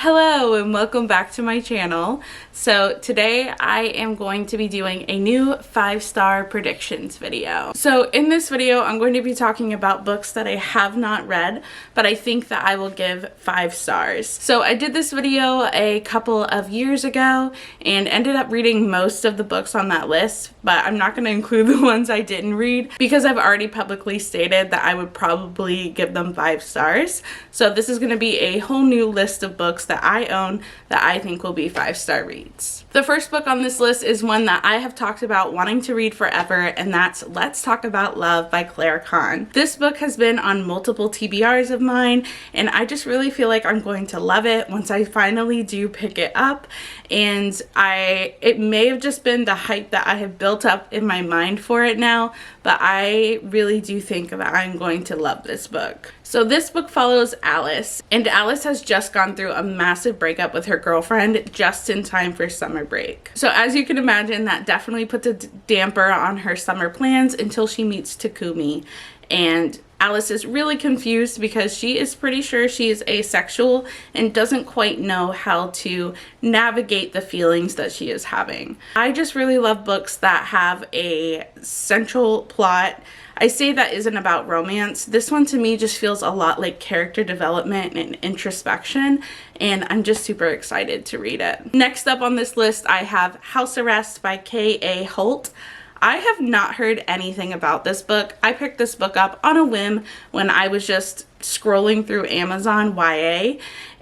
Hello and welcome back to my channel. So today I am going to be doing a new 5-star predictions video. So in this video I'm going to be talking about books that I have not read but I think that I will give 5 stars. So I did this video a couple of years ago and ended up reading most of the books on that list, but I'm not going to include the ones I didn't read because I've already publicly stated that I would probably give them 5 stars. So this is going to be a whole new list of books that I own that I think will be 5-star reads. The first book on this list is one that I have talked about wanting to read forever, and that's Let's Talk About Love by Claire Kahn. This book has been on multiple TBRs of mine, and I just really feel like I'm going to love it once I finally do pick it up. And it may have just been the hype that I have built up in my mind for it now, but I really do think that I'm going to love this book. So this book follows Alice, and Alice has just gone through a massive breakup with her girlfriend just in time for summer break. So as you can imagine, that definitely puts a damper on her summer plans until she meets Takumi. And Alice is really confused because she is pretty sure she is asexual and doesn't quite know how to navigate the feelings that she is having. I just really love books that have a central plot. I say that isn't about romance. This one to me just feels a lot like character development and introspection, and I'm just super excited to read it. Next up on this list, I have House Arrest by K.A. Holt. I have not heard anything about this book. I picked this book up on a whim when I was just scrolling through Amazon YA,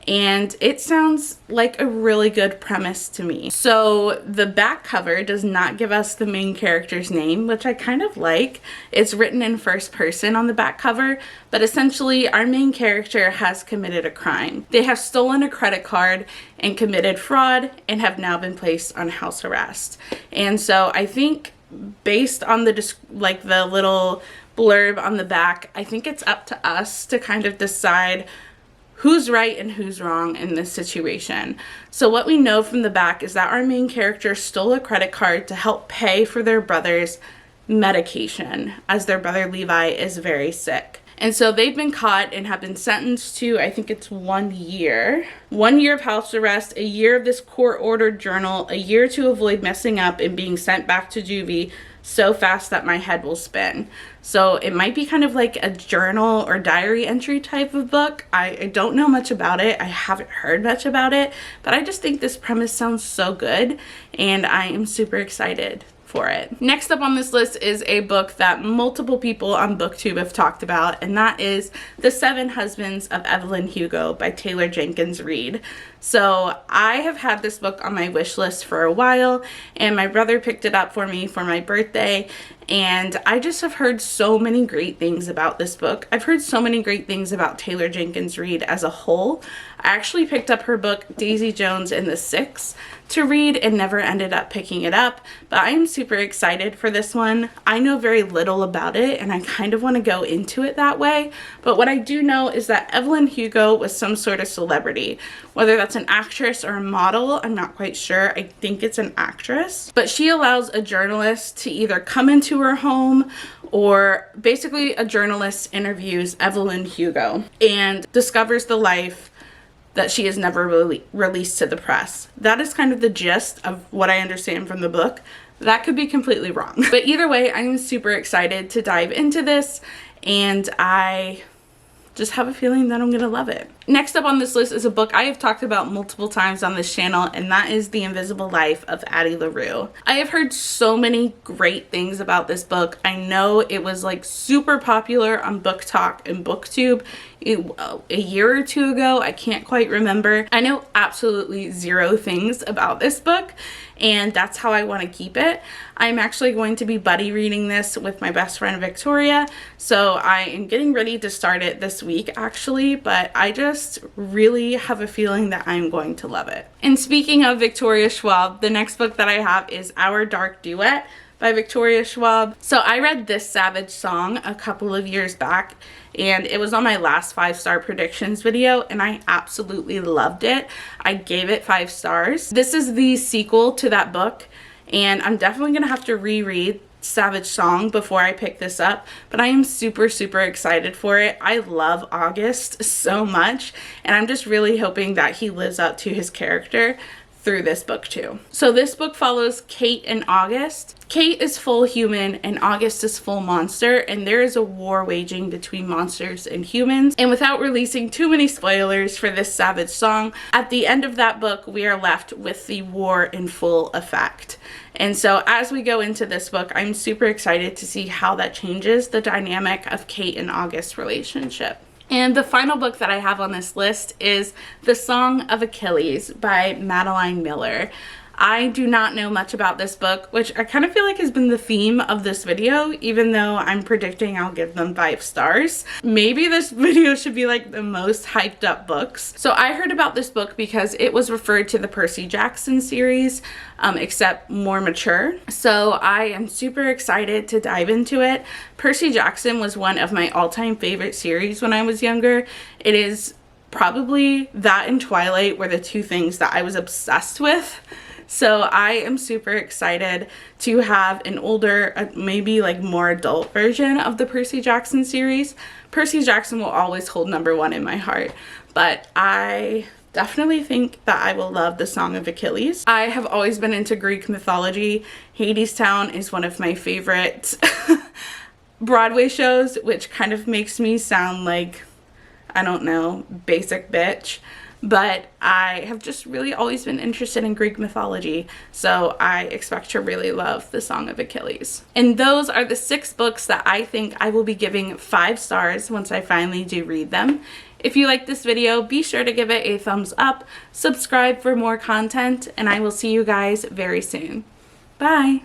and it sounds like a really good premise to me. So the back cover does not give us the main character's name, which I kind of like. It's written in first person on the back cover, but essentially our main character has committed a crime. They have stolen a credit card and committed fraud and have now been placed on house arrest. And so I think based on the little blurb on the back, I think it's up to us to kind of decide who's right and who's wrong in this situation. So what we know from the back is that our main character stole a credit card to help pay for their brother's medication, as their brother Levi is very sick. And so they've been caught and have been sentenced to, I think it's 1 year. 1 year of house arrest, a year of this court-ordered journal, a year to avoid messing up and being sent back to juvie so fast that my head will spin. So it might be kind of like a journal or diary entry type of book. I don't know much about it. I haven't heard much about it, but I just think this premise sounds so good and I am super excited for it. Next up on this list is a book that multiple people on BookTube have talked about, and that is The 7 Husbands of Evelyn Hugo by Taylor Jenkins Reid. So I have had this book on my wish list for a while, and my brother picked it up for me for my birthday, and I just have heard so many great things about this book. I've heard so many great things about Taylor Jenkins Reid as a whole. I actually picked up her book Daisy Jones and the Six to read and never ended up picking it up, but I'm super excited for this one. I know very little about it and I kind of want to go into it that way, but what I do know is that Evelyn Hugo was some sort of celebrity. Whether that's an actress or a model, I'm not quite sure. I think it's an actress, but she allows a journalist to either come into her home, or basically a journalist interviews Evelyn Hugo and discovers the life that she has never really released to the press. That is kind of the gist of what I understand from the book. That could be completely wrong. But either way, I'm super excited to dive into this, and I just have a feeling that I'm gonna love it. Next up on this list is a book I have talked about multiple times on this channel, and that is The Invisible Life of Addie LaRue. I have heard so many great things about this book. I know it was like super popular on Book Talk and BookTube a year or two ago. I can't quite remember. I know absolutely zero things about this book, and that's how I want to keep it. I'm actually going to be buddy reading this with my best friend Victoria, so I am getting ready to start it this week actually, but I just really have a feeling that I'm going to love it. And speaking of Victoria Schwab, the next book that I have is Our Dark Duet by Victoria Schwab. So I read This Savage Song a couple of years back, and it was on my last 5-star predictions video, and I absolutely loved it. I gave it 5 stars. This is the sequel to that book, and I'm definitely gonna have to reread Savage song before I picked this up, but I am super excited for it. I love August so much, and I'm just really hoping that he lives up to his character through this book too. So this book follows Kate and August. Kate is full human and August is full monster, and there is a war waging between monsters and humans. And without releasing too many spoilers for this Savage song, at the end of that book we are left with the war in full effect. And so as we go into this book, I'm super excited to see how that changes the dynamic of Kate and August's relationship. And the final book that I have on this list is The Song of Achilles by Madeline Miller. I do not know much about this book, which I kind of feel like has been the theme of this video, even though I'm predicting I'll give them 5 stars. Maybe this video should be like the most hyped up books. So I heard about this book because it was referred to the Percy Jackson series, except more mature. So I am super excited to dive into it. Percy Jackson was one of my all-time favorite series when I was younger. It is probably that and Twilight were the 2 things that I was obsessed with. So I am super excited to have an older, maybe like more adult version of the Percy Jackson series. Percy Jackson will always hold #1 in my heart, but I definitely think that I will love The Song of Achilles. I have always been into Greek mythology. Hadestown is one of my favorite Broadway shows, which kind of makes me sound like, I don't know, basic bitch. But I have just really always been interested in Greek mythology, so I expect to really love The Song of Achilles. And those are the 6 books that I think I will be giving 5 stars once I finally do read them. If you like this video, be sure to give it a thumbs up, subscribe for more content, and I will see you guys very soon. Bye!